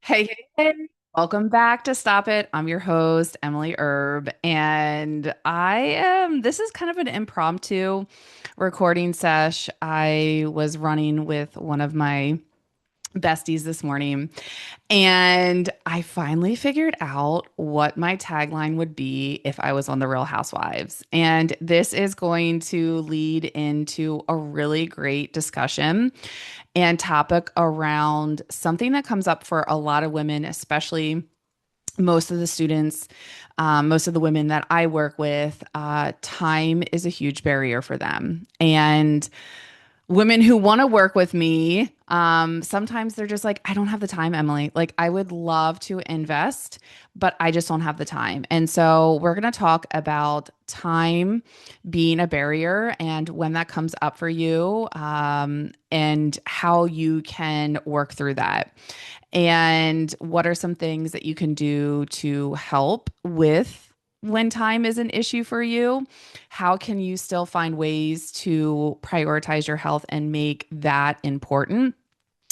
Hey, hey, hey. Welcome back to Stop It. I'm your host, Emily Erb, and this is kind of an impromptu recording sesh I was running with one of my besties this morning, and I finally figured out what my tagline would be if I was on The Real Housewives. And this is going to lead into a really great discussion and topic around something that comes up for a lot of women, especially most of the students, most of the women that I work with. Time is a huge barrier for them. And women who want to work with me, sometimes they're just like, I don't have the time, Emily. Like, I would love to invest, but I just don't have the time. And so, we're going to talk about time being a barrier and when that comes up for you, and how you can work through that. And what are some things that you can do to help with when time is an issue for you? How can you still find ways to prioritize your health and make that important?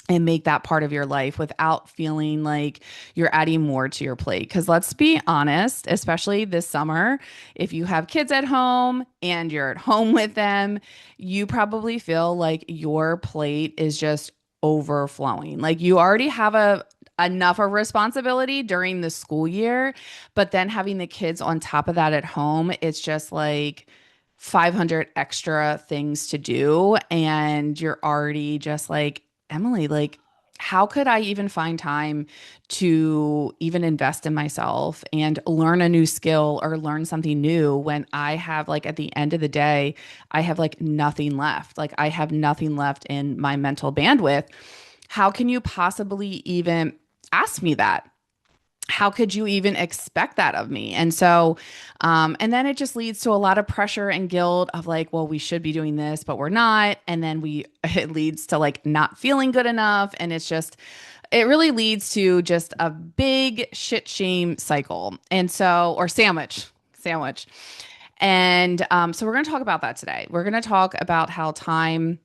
And make that part of your life without feeling like you're adding more to your plate. Because let's be honest, especially this summer, if you have kids at home and you're at home with them, you probably feel like your plate is just overflowing. Like you already have a enough of responsibility during the school year, but then having the kids on top of that at home, it's just like 500 extra things to do. And you're already just like, Emily, like, how could I even find time to even invest in myself and learn a new skill or learn something new when I have, like, at the end of the day, I have like nothing left? Like, I have nothing left in my mental bandwidth. How can you possibly even ask me that? How could you even expect that of me? And so, and then it just leads to a lot of pressure and guilt of like, well, we should be doing this, but we're not. And then it leads to like not feeling good enough. And it really leads to just a big shit shame cycle. And so, or sandwich. And so we're going to talk about that today. We're going to talk about how time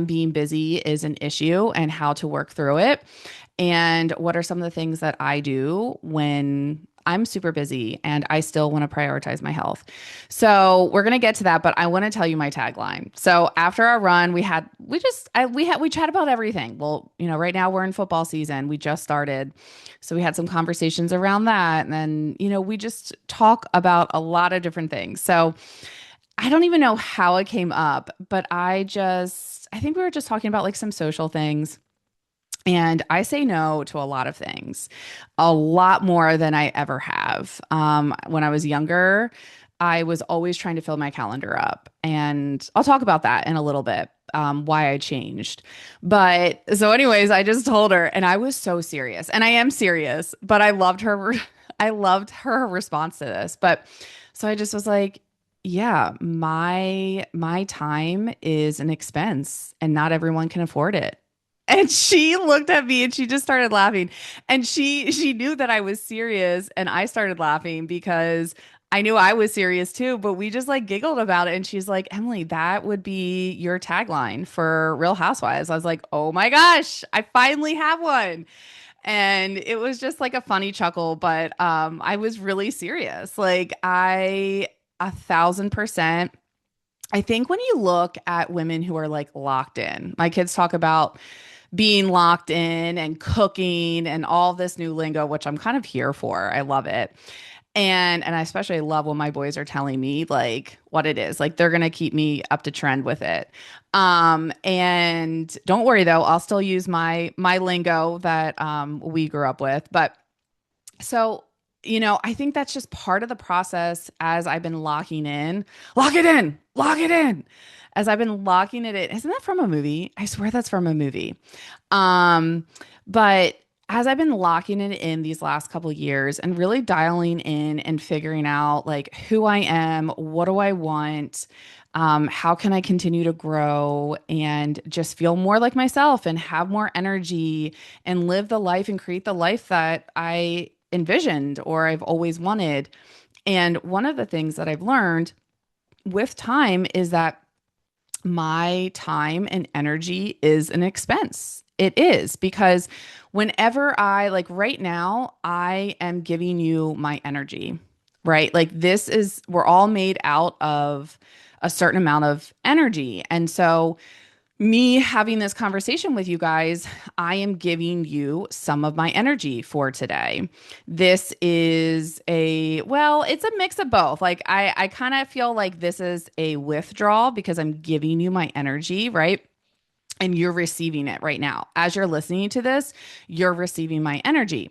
being busy is an issue and how to work through it. And what are some of the things that I do when I'm super busy and I still want to prioritize my health? So we're gonna get to that, but I want to tell you my tagline. So after our run, we chat about everything. Well, right now we're in football season. We just started, so we had some conversations around that, and then we just talk about a lot of different things. So I don't even know how it came up, but I think we were just talking about like some social things. And I say no to a lot of things, a lot more than I ever have. When I was younger, I was always trying to fill my calendar up. And I'll talk about that in a little bit, why I changed. But so, anyways, I just told her, and I was so serious. And I am serious, but I loved her. I loved her response to this. But so I just was like, yeah, my time is an expense and not everyone can afford it. And she looked at me and she just started laughing. And she knew that I was serious, and I started laughing because I knew I was serious too, but we just like giggled about it. And she's like, Emily, that would be your tagline for Real Housewives. I was like, oh my gosh, I finally have one. And it was just like a funny chuckle, but I was really serious. Like, I 1,000%. I think when you look at women who are like locked in, my kids talk about being locked in and cooking and all this new lingo, which I'm kind of here for. I love it. And I especially love when my boys are telling me like what it is. Like they're gonna keep me up to trend with it. And don't worry though, I'll still use my lingo that we grew up with. But so, I think that's just part of the process as I've been locking in. Lock it in, lock it in. As I've been locking it in. Isn't that from a movie? I swear that's from a movie. Um, but as I've been locking it in these last couple years and really dialing in and figuring out like who I am, what do I want? How can I continue to grow and just feel more like myself and have more energy and live the life and create the life that I envisioned or I've always wanted? And one of the things that I've learned with time is that my time and energy is an expense. It is because whenever like right now, I am giving you my energy, right? Like we're all made out of a certain amount of energy. And so, me having this conversation with you guys, I am giving you some of my energy for today. This is well, it's a mix of both. Like I kind of feel like this is a withdrawal because I'm giving you my energy, right? And you're receiving it right now. As you're listening to this, you're receiving my energy.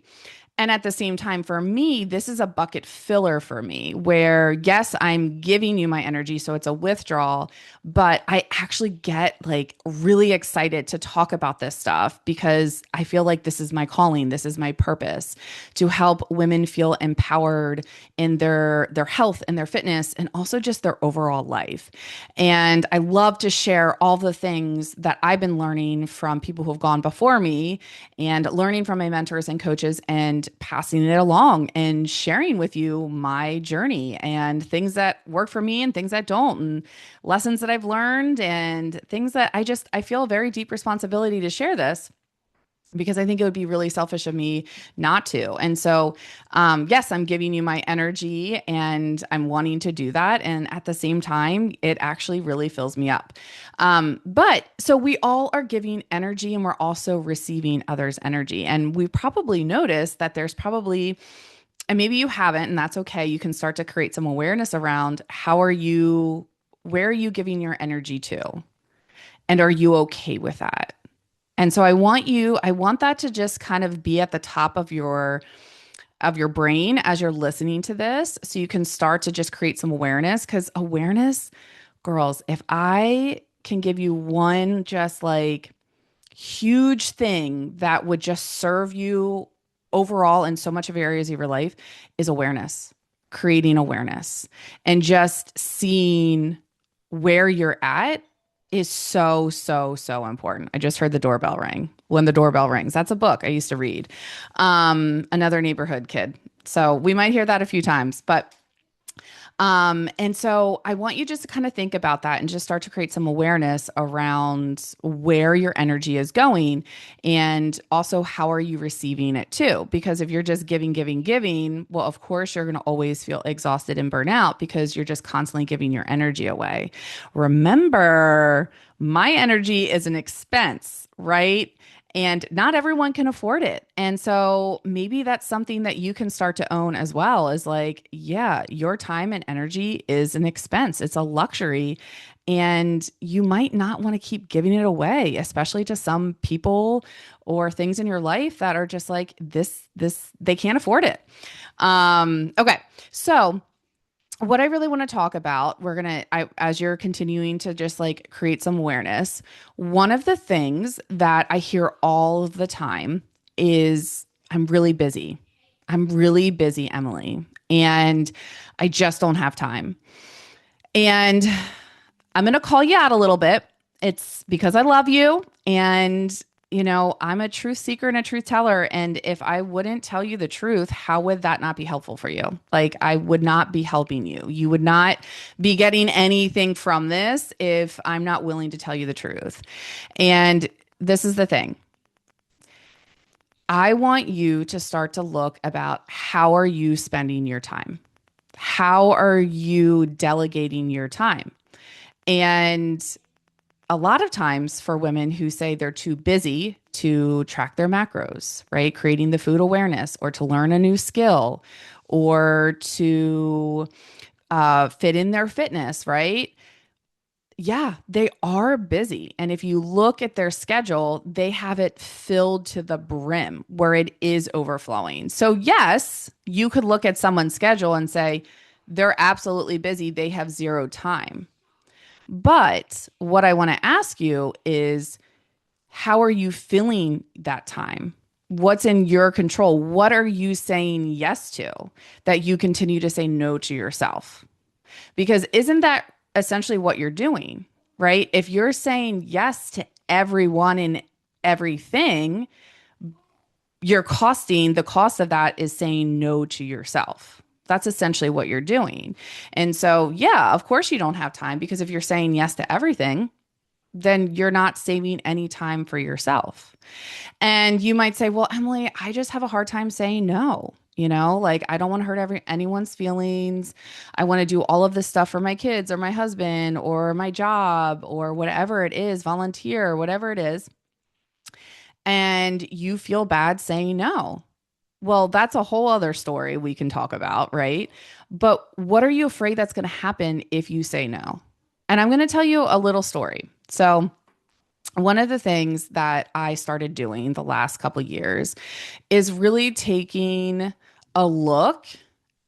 And at the same time, for me, this is a bucket filler for me where, yes, I'm giving you my energy. So it's a withdrawal, but I actually get like really excited to talk about this stuff because I feel like this is my calling. This is my purpose to help women feel empowered in their health and their fitness and also just their overall life. And I love to share all the things that I've been learning from people who have gone before me and learning from my mentors and coaches and passing it along and sharing with you my journey and things that work for me and things that don't and lessons that I've learned and things that I feel a very deep responsibility to share this because I think it would be really selfish of me not to. And so, yes, I'm giving you my energy and I'm wanting to do that. And at the same time, it actually really fills me up. But so we all are giving energy and we're also receiving others' energy. And we probably noticed that there's probably, and maybe you haven't, and that's okay. You can start to create some awareness around where are you giving your energy to? And are you okay with that? And so I want that to just kind of be at the top of your brain as you're listening to this so you can start to just create some awareness cuz awareness, girls, if I can give you one just like huge thing that would just serve you overall in so much of areas of your life is awareness, creating awareness and just seeing where you're at is so, so, so important. I just heard the doorbell ring. When the doorbell rings, that's a book I used to read. Another neighborhood kid. So we might hear that a few times, but and so I want you just to kind of think about that and just start to create some awareness around where your energy is going and also how are you receiving it too? Because if you're just giving, giving, giving, well, of course you're going to always feel exhausted and burn out because you're just constantly giving your energy away. Remember, my energy is an expense, right? And not everyone can afford it. And so maybe that's something that you can start to own as well is like, yeah, your time and energy is an expense. It's a luxury. And you might not want to keep giving it away, especially to some people or things in your life that are just like they can't afford it. Okay. So what I really want to talk about, as you're continuing to just like create some awareness, one of the things that I hear all of the time is I'm really busy. I'm really busy, Emily, and I just don't have time. And I'm going to call you out a little bit. It's because I love you. And, I'm a truth seeker and a truth teller. And if I wouldn't tell you the truth, how would that not be helpful for you? Like, I would not be helping you. You would not be getting anything from this if I'm not willing to tell you the truth. And this is the thing. I want you to start to look about how are you spending your time? How are you delegating your time? And a lot of times for women who say they're too busy to track their macros, right? Creating the food awareness or to learn a new skill or to fit in their fitness, right? Yeah, they are busy. And if you look at their schedule, they have it filled to the brim where it is overflowing. So, yes, you could look at someone's schedule and say, they're absolutely busy. They have zero time. But what I want to ask you is, how are you filling that time? What's in your control? What are you saying yes to that you continue to say no to yourself? Because isn't that essentially what you're doing, right? If you're saying yes to everyone and everything, the cost of that is saying no to yourself. That's essentially what you're doing. And so, yeah, of course you don't have time because if you're saying yes to everything, then you're not saving any time for yourself. And you might say, well, Emily, I just have a hard time saying no. Like I don't want to hurt anyone's feelings. I want to do all of this stuff for my kids or my husband or my job or whatever it is, volunteer, whatever it is. And you feel bad saying no. Well, that's a whole other story we can talk about, right? But what are you afraid that's going to happen if you say no? And I'm going to tell you a little story. So, one of the things that I started doing the last couple years is really taking a look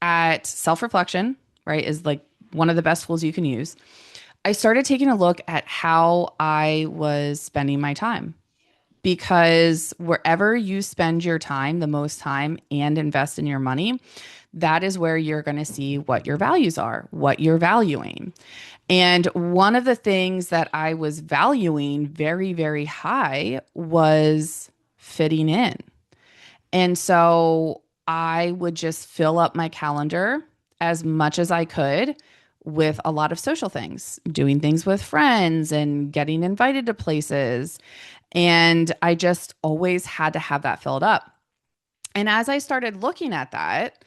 at self-reflection, right? Is like one of the best tools you can use. I started taking a look at how I was spending my time because wherever you spend your time, the most time, and invest in your money, that is where you're going to see what your values are, what you're valuing. And one of the things that I was valuing very, very high was fitting in. And so I would just fill up my calendar as much as I could with a lot of social things, doing things with friends and getting invited to places. And I just always had to have that filled up. And as I started looking at that,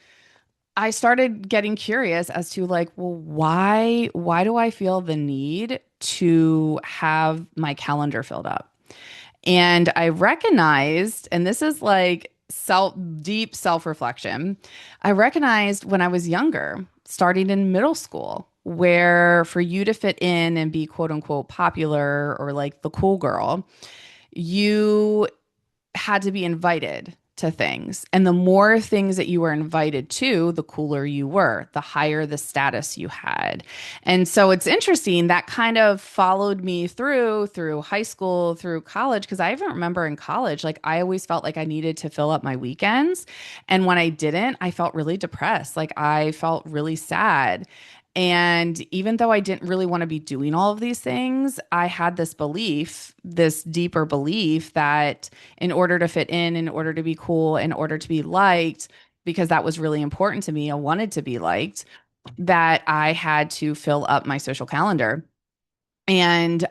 I started getting curious as to like, well, why do I feel the need to have my calendar filled up? And I recognized, and this is like deep self-reflection. I recognized when I was younger, starting in middle school, where for you to fit in and be quote unquote popular or like the cool girl, you had to be invited to things. And the more things that you were invited to, the cooler you were, the higher the status you had. And so it's interesting that kind of followed me through high school, through college, because I even remember in college, like I always felt like I needed to fill up my weekends. And when I didn't, I felt really depressed. Like I felt really sad. And even though I didn't really want to be doing all of these things, I had this belief, this deeper belief that in order to fit in order to be cool, in order to be liked, because that was really important to me, I wanted to be liked, that I had to fill up my social calendar. And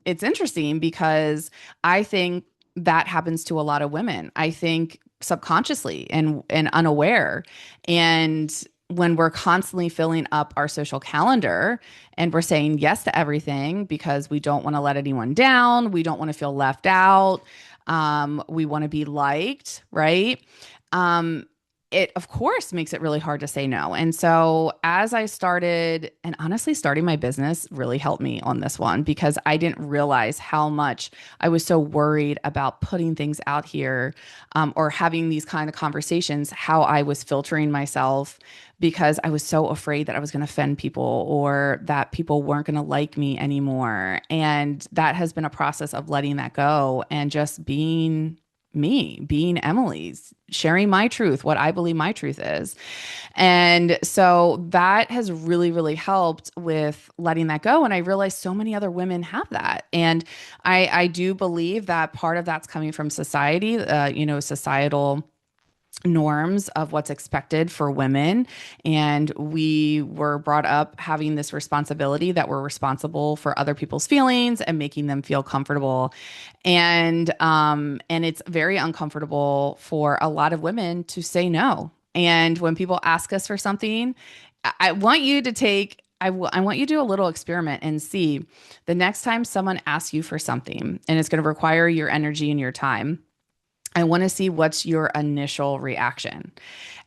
it's interesting because I think that happens to a lot of women. I think subconsciously and unaware. And when we're constantly filling up our social calendar and we're saying yes to everything because we don't want to let anyone down, we don't want to feel left out, we want to be liked, right? Um, it of course makes it really hard to say no. And so as I started, and honestly, starting my business really helped me on this one because I didn't realize how much I was so worried about putting things out here, or having these kind of conversations, how I was filtering myself because I was so afraid that I was going to offend people or that people weren't going to like me anymore. And that has been a process of letting that go and just being me, being Emily's, sharing my truth, what I believe my truth is. And so that has really, really helped with letting that go. And I realized so many other women have that. And I do believe that part of that's coming from society, societal norms of what's expected for women. And we were brought up having this responsibility that we're responsible for other people's feelings and making them feel comfortable. And it's very uncomfortable for a lot of women to say no. And when people ask us for something, I want you to take I want you to do a little experiment and see the next time someone asks you for something and it's going to require your energy and your time. I want to see what's your initial reaction.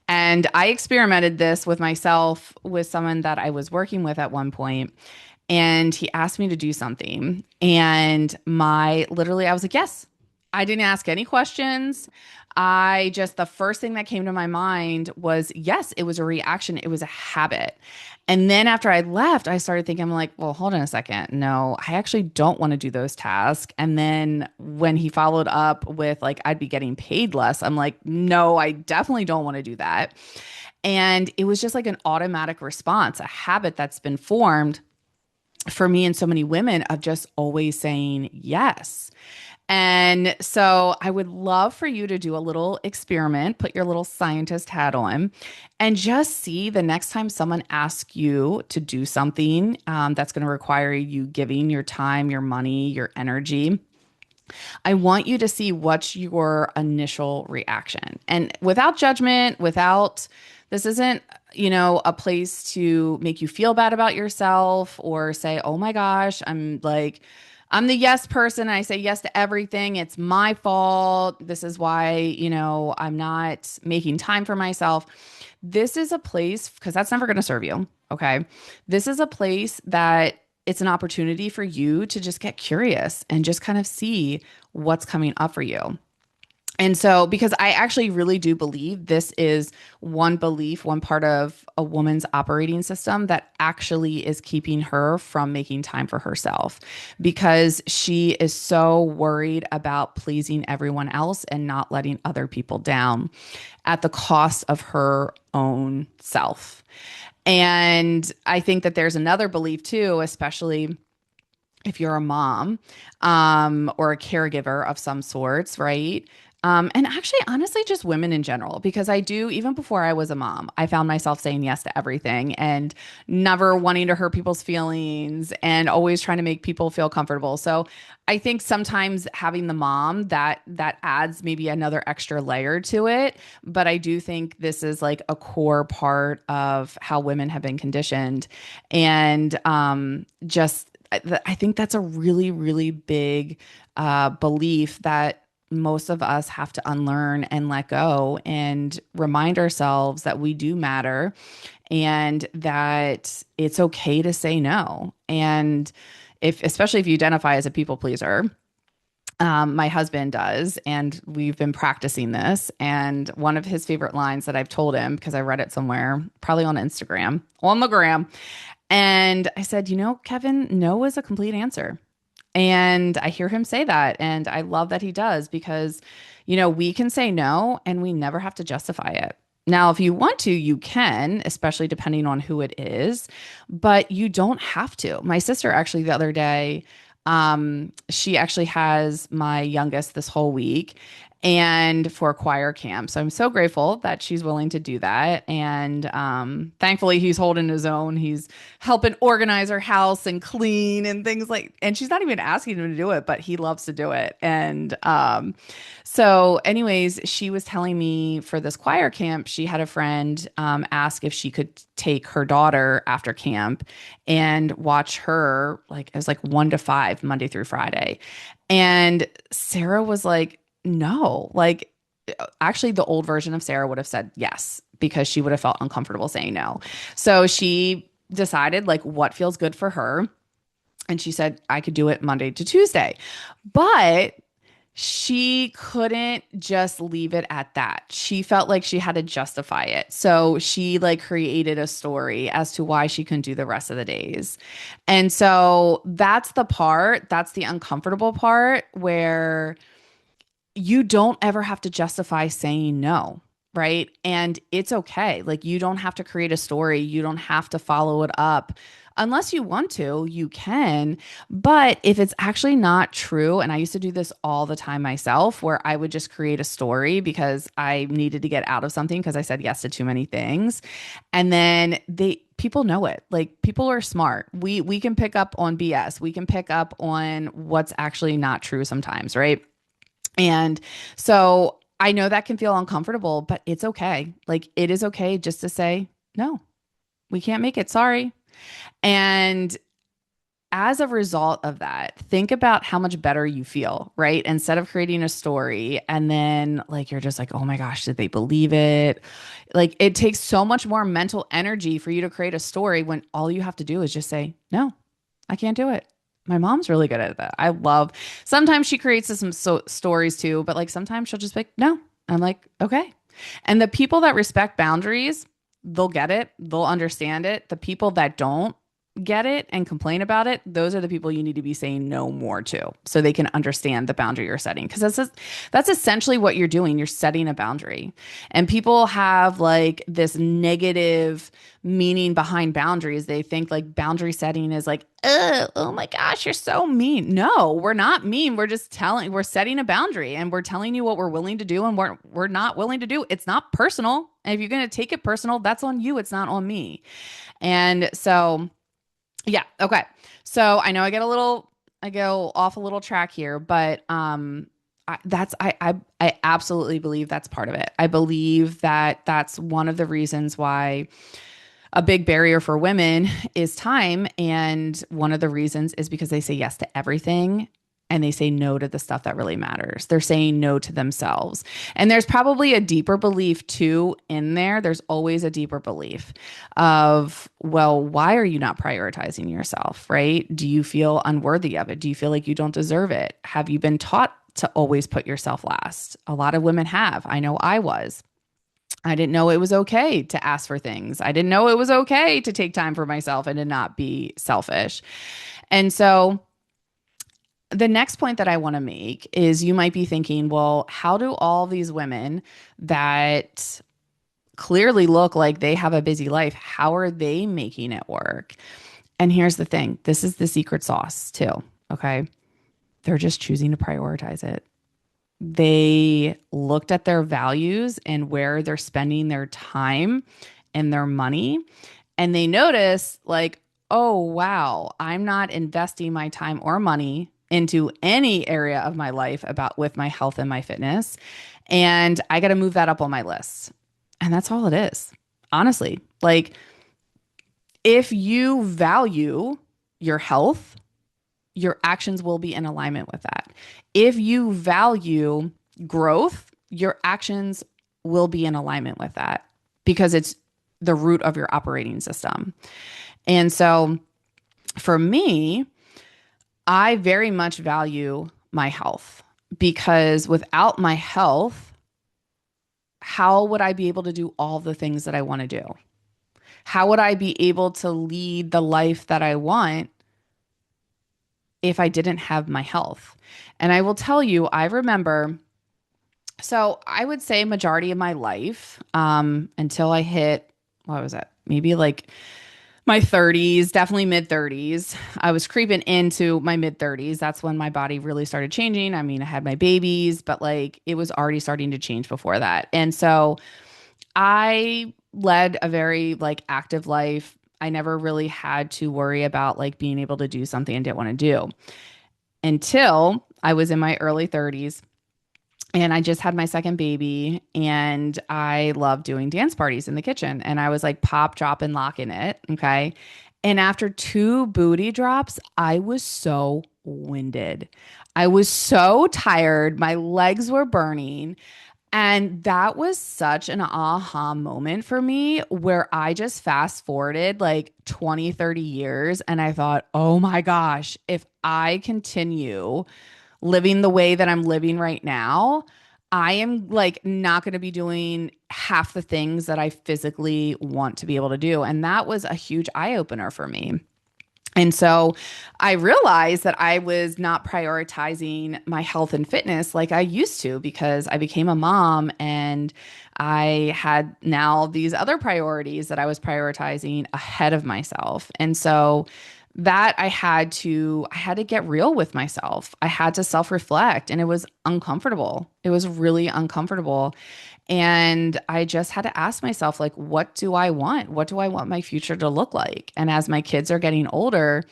And I experimented this with myself with someone that I was working with at one point, and he asked me to do something. And literally, I was like, yes. I didn't ask any questions. The first thing that came to my mind was, yes, it was a reaction. It was a habit. And then after I left, I started thinking, I'm like, well, hold on a second. No, I actually don't want to do those tasks. And then when he followed up with like, I'd be getting paid less, I'm like, no, I definitely don't want to do that. And it was just like an automatic response, a habit that's been formed for me and so many women of just always saying yes. And so I would love for you to do a little experiment, put your little scientist hat on, and just see the next time someone asks you to do something that's going to require you giving your time, your money, your energy. I want you to see what's your initial reaction. And without judgment, this isn't, a place to make you feel bad about yourself or say, oh my gosh, I'm the yes person. I say yes to everything. It's my fault. This is why, I'm not making time for myself. This is a place, because that's never going to serve you. Okay. This is a place that it's an opportunity for you to just get curious and just kind of see what's coming up for you. And so, because I actually really do believe this is one belief, one part of a woman's operating system that actually is keeping her from making time for herself because she is so worried about pleasing everyone else and not letting other people down at the cost of her own self. And I think that there's another belief too, especially if you're a mom or a caregiver of some sorts, right? And actually, honestly, just women in general, because I do, even before I was a mom, I found myself saying yes to everything and never wanting to hurt people's feelings and always trying to make people feel comfortable. So I think sometimes having the mom that adds maybe another extra layer to it. But I do think this is like a core part of how women have been conditioned. And just I think that's a really, really big belief that most of us have to unlearn and let go and remind ourselves that we do matter and that it's okay to say no. And especially if you identify as a people pleaser, my husband does, and we've been practicing this. And one of his favorite lines that I've told him, because I read it somewhere, probably on Instagram, on the gram, and I said, Kevin, no is a complete answer. And I hear him say that. And I love that he does because, we can say no and we never have to justify it. Now, if you want to, you can, especially depending on who it is, but you don't have to. My sister actually the other day, she actually has my youngest this whole week and for choir camp. So I'm so grateful that she's willing to do that. And thankfully, he's holding his own. He's helping organize her house and clean and things and she's not even asking him to do it, but he loves to do it. And so, anyways, she was telling me for this choir camp, she had a friend ask if she could take her daughter after camp and watch her like as like 1 to 5 Monday through Friday. And Sarah was like, no, like actually the old version of Sarah would have said yes because she would have felt uncomfortable saying no. So she decided like what feels good for her. And she said, I could do it Monday to Tuesday. But she couldn't just leave it at that. She felt like she had to justify it. So she like created a story as to why she couldn't do the rest of the days. And so that's the uncomfortable part where you don't ever have to justify saying no, right? And it's okay. Like you don't have to create a story. You don't have to follow it up. Unless you want to, you can. But if it's actually not true, and I used to do this all the time myself, where I would just create a story because I needed to get out of something because I said yes to too many things. And then people know it. Like people are smart. We can pick up on BS. We can pick up on what's actually not true sometimes, right? And so I know that can feel uncomfortable, but it's okay. Like it is okay just to say, no, we can't make it. Sorry. And as a result of that, think about how much better you feel, right? Instead of creating a story and then like you're just like, oh my gosh, did they believe it? Like it takes so much more mental energy for you to create a story when all you have to do is just say, no, I can't do it. My mom's really good at that. Sometimes she creates some stories too, but like sometimes she'll just be like, no. I'm like, okay. And the people that respect boundaries, they'll get it. They'll understand it. The people that don't, get it and complain about it, those are the people you need to be saying no more to so they can understand the boundary you're setting. Because that's essentially what you're doing. You're setting a boundary. And people have like this negative meaning behind boundaries. They think like boundary setting is like, oh my gosh, you're so mean. No, we're not mean. We're setting a boundary and we're telling you what we're willing to do and we're not willing to do. It's not personal. And if you're going to take it personal, that's on you. It's not on me. And so, yeah. Okay. So I know I go off a little track here, but I absolutely believe that's part of it. I believe that that's one of the reasons why a big barrier for women is time, and one of the reasons is because they say yes to everything and they say no to the stuff that really matters. They're saying no to themselves. And there's probably a deeper belief too in there. There's always a deeper belief of, well, why are you not prioritizing yourself, right? Do you feel unworthy of it? Do you feel like you don't deserve it? Have you been taught to always put yourself last? A lot of women have. I know I was. I didn't know it was okay to ask for things. I didn't know it was okay to take time for myself and to not be selfish. And so the next point that I want to make is you might be thinking, well, how do all these women that clearly look like they have a busy life, how are they making it work? And here's the thing, this is the secret sauce too. Okay. They're just choosing to prioritize it. They looked at their values and where they're spending their time and their money. And they notice, like, oh, wow, I'm not investing my time or money into any area of my life about with my health and my fitness. And I got to move that up on my list. And that's all it is. Honestly, like if you value your health, your actions will be in alignment with that. If you value growth, your actions will be in alignment with that because it's the root of your operating system. And so for me, I very much value my health because without my health, how would I be able to do all the things that I want to do? How would I be able to lead the life that I want if I didn't have my health? And I will tell you, I remember, so I would say majority of my life, until I hit, what was it? Maybe like my 30s, definitely mid 30s. I was creeping into my mid 30s. That's when my body really started changing. I mean, I had my babies, but like it was already starting to change before that. And so I led a very like active life. I never really had to worry about like being able to do something I didn't want to do until I was in my early 30s and I just had my second baby and I love doing dance parties in the kitchen and I was like pop, drop, and locking it. Okay. And after two booty drops, I was so winded. I was so tired. My legs were burning. And that was such an aha moment for me where I just fast forwarded like 20, 30 years and I thought, oh my gosh, if I continue living the way that I'm living right now, I am like not going to be doing half the things that I physically want to be able to do. And that was a huge eye opener for me. And so I realized that I was not prioritizing my health and fitness like I used to because I became a mom and I had now these other priorities that I was prioritizing ahead of myself. And so that I had to get real with myself. I had to self-reflect and it was uncomfortable. It was really uncomfortable. And I just had to ask myself, like, what do I want? What do I want my future to look like? And as my kids are getting older,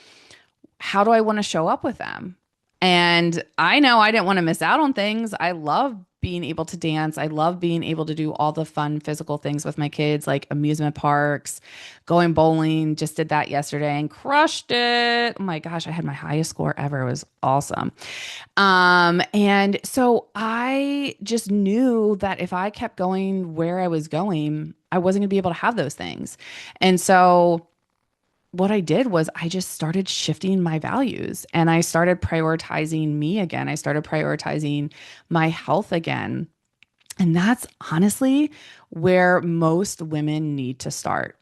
how do I want to show up with them? And I know I didn't want to miss out on things. I love being able to dance. I love being able to do all the fun physical things with my kids, like amusement parks, going bowling. Just did that yesterday and crushed it. Oh my gosh, I had my highest score ever. It was awesome. And so I just knew that if I kept going where I was going, I wasn't gonna be able to have those things. And so what I did was I just started shifting my values and I started prioritizing me again. I started prioritizing my health again. And that's honestly where most women need to start.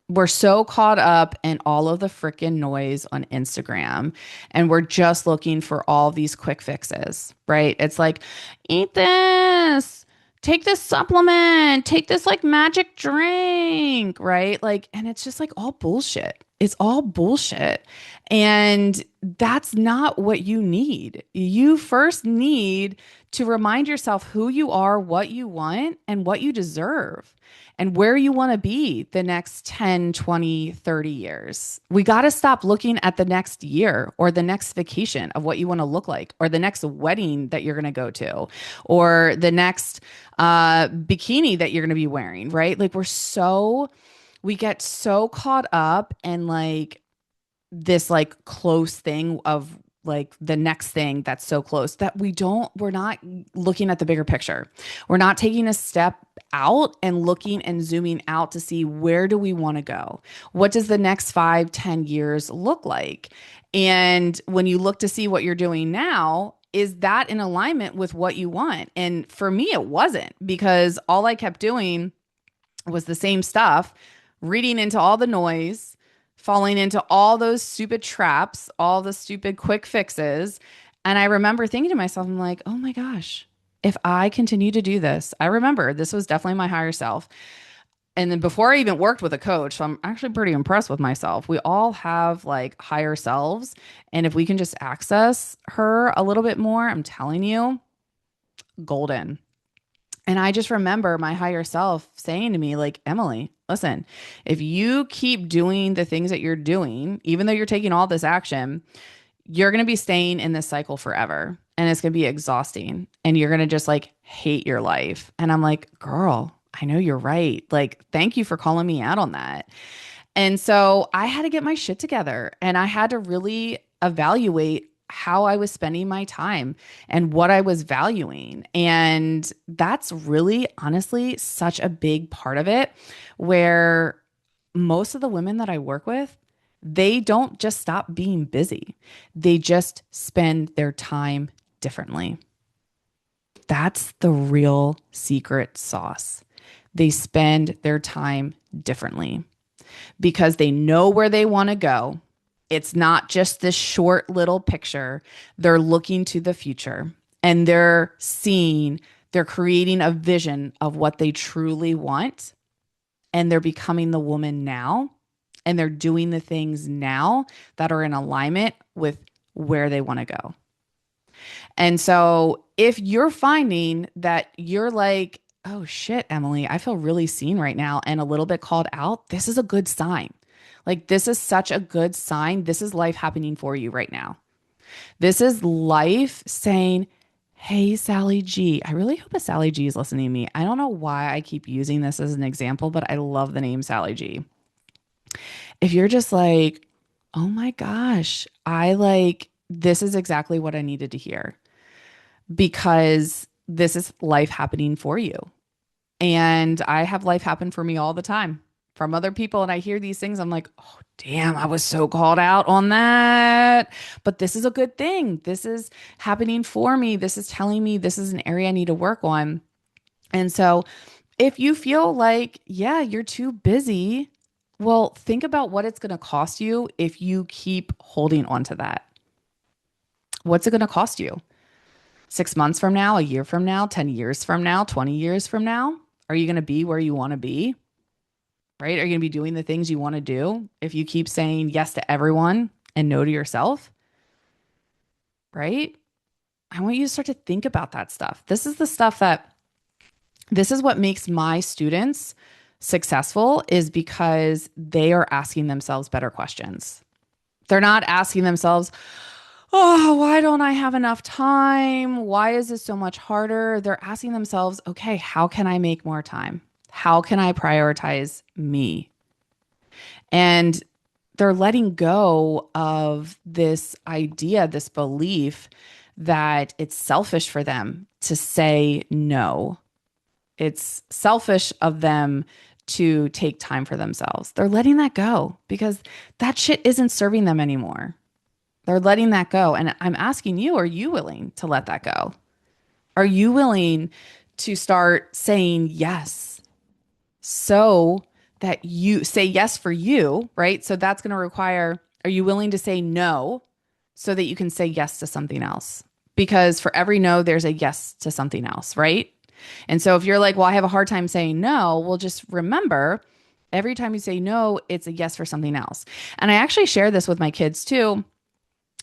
We're so caught up in all of the freaking noise on Instagram, and we're just looking for all these quick fixes, right? It's like, eat this, take this supplement, take this like magic drink, right? Like, and it's just like all bullshit. It's all bullshit. And that's not what you need. You first need to remind yourself who you are, what you want, and what you deserve and where you want to be the next 10, 20, 30 years. We got to stop looking at the next year or the next vacation of what you want to look like or the next wedding that you're going to go to or the next bikini that you're going to be wearing, right? Like we get so caught up in like this like close thing of like the next thing that's so close that we're not looking at the bigger picture. We're not taking a step out and looking and zooming out to see where do we want to go? What does the next 5, 10 years look like? And when you look to see what you're doing now, is that in alignment with what you want? And for me, it wasn't because all I kept doing was the same stuff, reading into all the noise, falling into all those stupid traps, all the stupid quick fixes. And I remember thinking to myself, I'm like, oh my gosh, if I continue to do this, I remember this was definitely my higher self. And then before I even worked with a coach, so I'm actually pretty impressed with myself. We all have like higher selves. And if we can just access her a little bit more, I'm telling you, golden. And I just remember my higher self saying to me, like, Emily, listen, if you keep doing the things that you're doing, even though you're taking all this action, you're going to be staying in this cycle forever. And it's going to be exhausting. And you're going to just like hate your life. And I'm like, girl, I know you're right. Like, thank you for calling me out on that. And so I had to get my shit together and I had to really evaluate how I was spending my time and what I was valuing. And that's really, honestly, such a big part of it, where most of the women that I work with, they don't just stop being busy, they just spend their time differently. That's the real secret sauce. They spend their time differently because they know where they want to go. It's not just this short little picture. They're looking to the future and they're creating a vision of what they truly want. And they're becoming the woman now. And they're doing the things now that are in alignment with where they want to go. And so if you're finding that you're like, oh shit, Emily, I feel really seen right now and a little bit called out, this is a good sign. Like, this is such a good sign. This is life happening for you right now. This is life saying, hey, Sally G. I really hope a Sally G is listening to me. I don't know why I keep using this as an example, but I love the name Sally G. If you're just like, oh my gosh, this is exactly what I needed to hear because this is life happening for you. And I have life happen for me all the time from other people. And I hear these things. I'm like, oh, damn, I was so called out on that. But this is a good thing. This is happening for me. This is telling me this is an area I need to work on. And so if you feel like, yeah, you're too busy, well, think about what it's going to cost you if you keep holding on to that. What's it going to cost you? 6 months from now, a year from now, 10 years from now, 20 years from now? Are you going to be where you want to be? Right? Are you going to be doing the things you want to do if you keep saying yes to everyone and no to yourself? Right? I want you to start to think about that stuff. This is what makes my students successful, is because they are asking themselves better questions. They're not asking themselves, oh, why don't I have enough time? Why is this so much harder? They're asking themselves, okay, how can I make more time? How can I prioritize me? And they're letting go of this idea, this belief that it's selfish for them to say no. It's selfish of them to take time for themselves. They're letting that go because that shit isn't serving them anymore. They're letting that go. And I'm asking you, are you willing to let that go? Are you willing to start saying yes so that you say yes for you, right? So that's going to require, are you willing to say no so that you can say yes to something else? Because for every no, there's a yes to something else, right? And so if you're like, well, I have a hard time saying no, well, just remember every time you say no, it's a yes for something else. And I actually share this with my kids too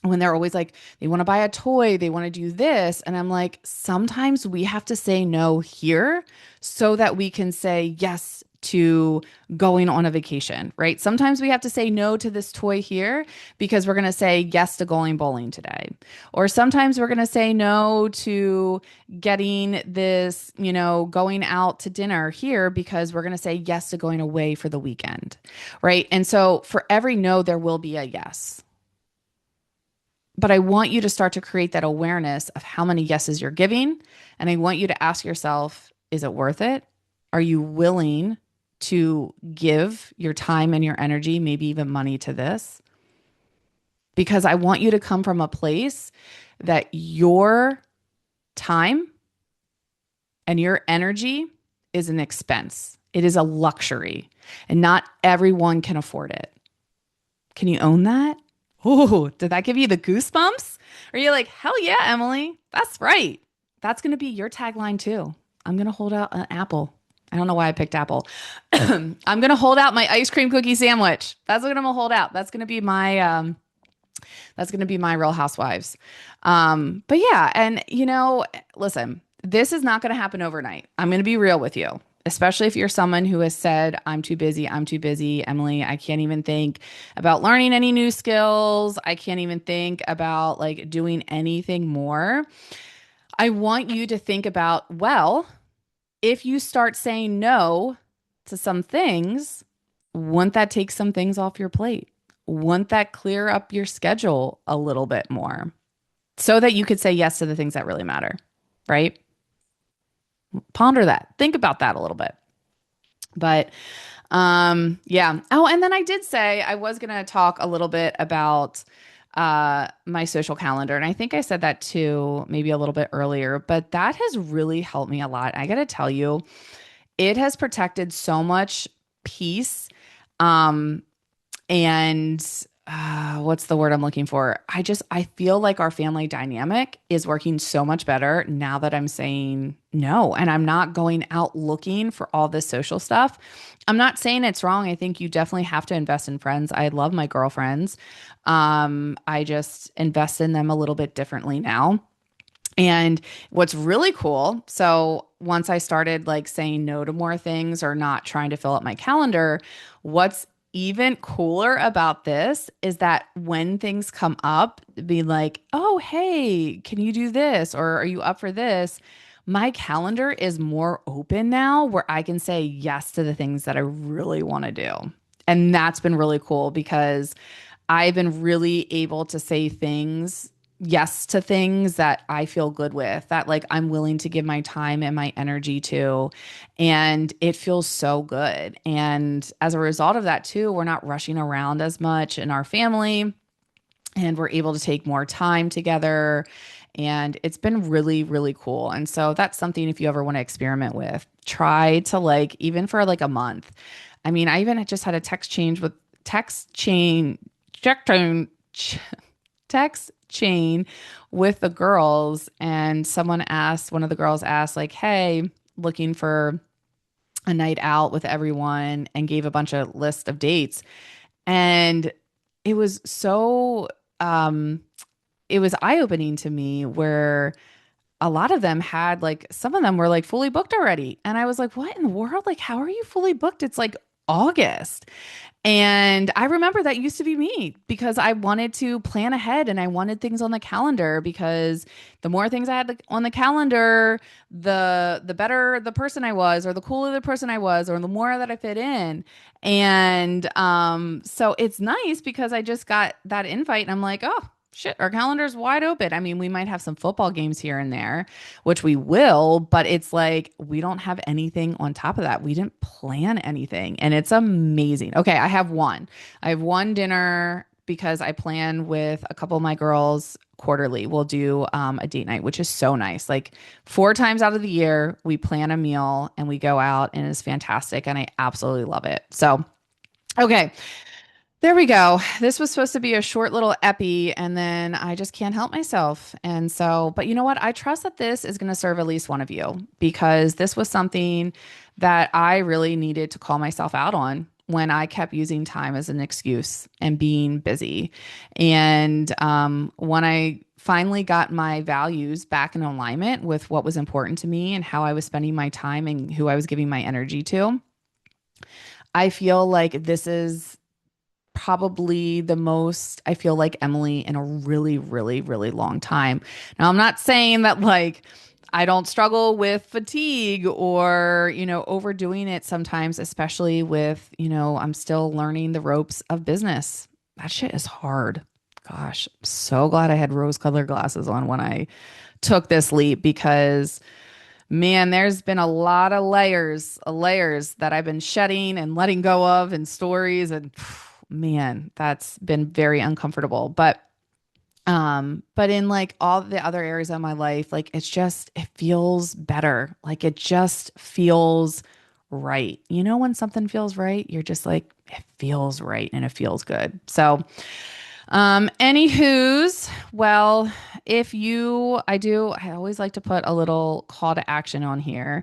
when they're always like, they want to buy a toy, they want to do this. And I'm like, sometimes we have to say no here so that we can say yes to going on a vacation, right? Sometimes we have to say no to this toy here because we're going to say yes to going bowling today. Or sometimes we're going to say no to getting this, going out to dinner here because we're going to say yes to going away for the weekend, right? And so for every no, there will be a yes. But I want you to start to create that awareness of how many yeses you're giving. And I want you to ask yourself, is it worth it? Are you willing to give your time and your energy, maybe even money to this? Because I want you to come from a place that your time and your energy is an expense. It is a luxury, and not everyone can afford it. Can you own that? Oh, did that give you the goosebumps? Are you like, hell yeah, Emily? That's right. That's going to be your tagline too. I'm going to hold out an apple. I don't know why I picked apple. I'm going to hold out my ice cream cookie sandwich. That's what I'm going to hold out. That's going to be my Real Housewives. But yeah, and listen, this is not going to happen overnight. I'm going to be real with you, especially if you're someone who has said, I'm too busy. I'm too busy. Emily, I can't even think about learning any new skills. I can't even think about like doing anything more. I want you to think about, well, if you start saying no to some things, wouldn't that take some things off your plate? Wouldn't that clear up your schedule a little bit more so that you could say yes to the things that really matter, right? Ponder that. Think about that a little bit. But yeah. Oh, and then I did say I was going to talk a little bit about my social calendar. And I think I said that too, maybe a little bit earlier, but that has really helped me a lot. I got to tell you, it has protected so much peace. Um, and what's the word I'm looking for? I feel like our family dynamic is working so much better now that I'm saying no, and I'm not going out looking for all this social stuff. I'm not saying it's wrong. I think you definitely have to invest in friends. I love my girlfriends. I just invest in them a little bit differently now. And what's really cool, so once I started like saying no to more things or not trying to fill up my calendar, what's even cooler about this is that when things come up, be like, oh, hey, can you do this? Or are you up for this? My calendar is more open now where I can say yes to the things that I really want to do. And that's been really cool because I've been really able to say yes to things that I feel good with, that like I'm willing to give my time and my energy to. And it feels so good. And as a result of that, too, we're not rushing around as much in our family and we're able to take more time together. And it's been really, really cool. And so that's something if you ever want to experiment with, try to like, even for like a month. I mean, I even just had a text chain, check tone, text chain with the girls, and one of the girls asked like, hey, looking for a night out with everyone, and gave a bunch of list of dates. And it was so it was eye-opening to me where a lot of them had like some of them were like fully booked already. And I was like, what in the world? Like, how are you fully booked? It's like August. And I remember that used to be me because I wanted to plan ahead and I wanted things on the calendar because the more things I had on the calendar, the better the person I was or the cooler the person I was or the more that I fit in. And so it's nice because I just got that invite and I'm like, oh, shit, our calendar's wide open. I mean, we might have some football games here and there, which we will, but it's like we don't have anything on top of that. We didn't plan anything, and it's amazing. Okay, I have one. I have one dinner because I plan with a couple of my girls quarterly. We'll do a date night, which is so nice. Like 4 times out of the year, we plan a meal and we go out, and it's fantastic. And I absolutely love it. So, okay. There we go. This was supposed to be a short little epi, and then I just can't help myself. And so, but you know what? I trust that this is going to serve at least one of you, because this was something that I really needed to call myself out on when I kept using time as an excuse and being busy. And when I finally got my values back in alignment with what was important to me and how I was spending my time and who I was giving my energy to, I feel like this is probably the most I feel like Emily in a really, really, really long time. Now, I'm not saying that like I don't struggle with fatigue or, overdoing it sometimes, especially with, I'm still learning the ropes of business. That shit is hard. Gosh, I'm so glad I had rose-colored glasses on when I took this leap, because man, there's been a lot of layers that I've been shedding and letting go of, and stories, and man, that's been very uncomfortable. But in like all the other areas of my life, like it feels better. Like it just feels right. When something feels right, you're just like, it feels right and it feels good. So, anywho's, well, I always like to put a little call to action on here.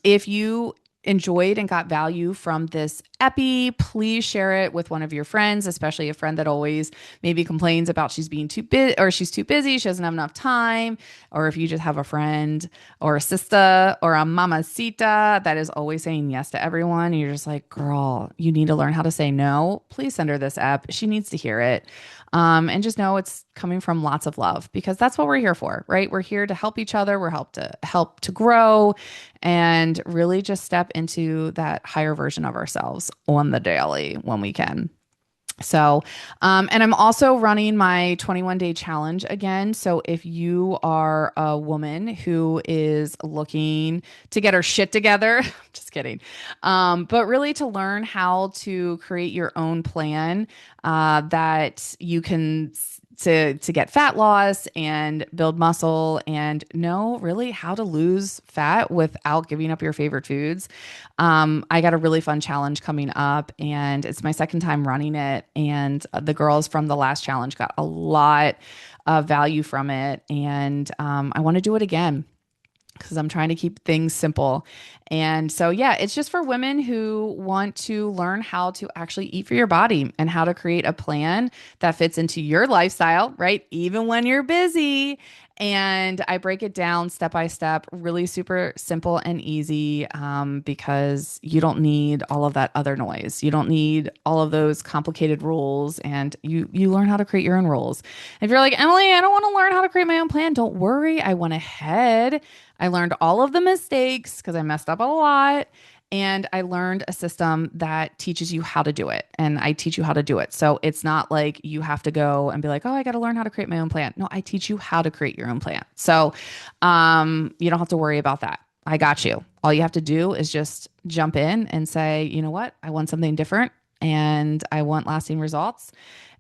If you enjoyed and got value from this epi, please share it with one of your friends, especially a friend that always maybe complains about she's being too busy, or she's too busy, she doesn't have enough time. Or if you just have a friend or a sister or a mamacita that is always saying yes to everyone, and you're just like, girl, you need to learn how to say no. Please send her this app. She needs to hear it. And just know it's coming from lots of love, because that's what we're here for, right? We're here to help each other. We're help to grow and really just step into that higher version of ourselves on the daily when we can. So, and I'm also running my 21-day challenge again. So if you are a woman who is looking to get her shit together, just kidding, but really to learn how to create your own plan that you can to get fat loss and build muscle, and know really how to lose fat without giving up your favorite foods. I got a really fun challenge coming up, and it's my second time running it. And the girls from the last challenge got a lot of value from it. And I want to do it again, because I'm trying to keep things simple. And so, yeah, it's just for women who want to learn how to actually eat for your body and how to create a plan that fits into your lifestyle, right? Even when you're busy. And I break it down step by step, really super simple and easy, because you don't need all of that other noise. You don't need all of those complicated rules, and you learn how to create your own rules. If you're like, Emily, I don't want to learn how to create my own plan, don't worry. I went ahead. I learned all of the mistakes because I messed up a lot. And I learned a system that teaches you how to do it. And I teach you how to do it. So it's not like you have to go and be like, oh, I got to learn how to create my own plan. No, I teach you how to create your own plan. So you don't have to worry about that. I got you. All you have to do is just jump in and say, you know what? I want something different, and I want lasting results.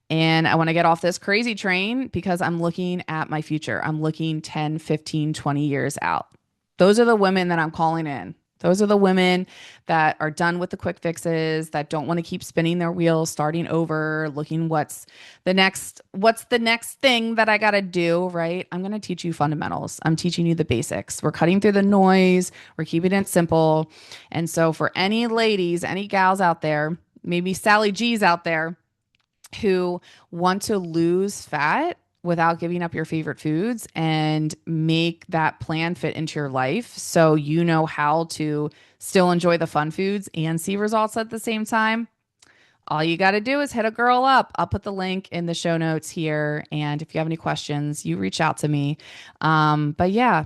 And I want to get off this crazy train because I'm looking at my future. I'm looking 10, 15, 20 years out. Those are the women that I'm calling in. Those are the women that are done with the quick fixes, that don't want to keep spinning their wheels, starting over, looking what's the next thing that I got to do, right? I'm going to teach you fundamentals. I'm teaching you the basics. We're cutting through the noise. We're keeping it simple. And so for any ladies, any gals out there, maybe Sally G's out there who want to lose fat without giving up your favorite foods and make that plan fit into your life, so you know how to still enjoy the fun foods and see results at the same time, all you got to do is hit a girl up. I'll put the link in the show notes here. And if you have any questions, you reach out to me. But yeah,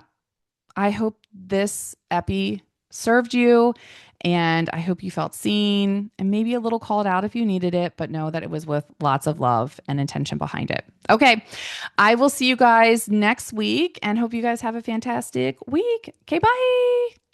I hope this epi served you, and I hope you felt seen and maybe a little called out if you needed it, but know that it was with lots of love and intention behind it. Okay. I will see you guys next week, and hope you guys have a fantastic week. Okay. Bye.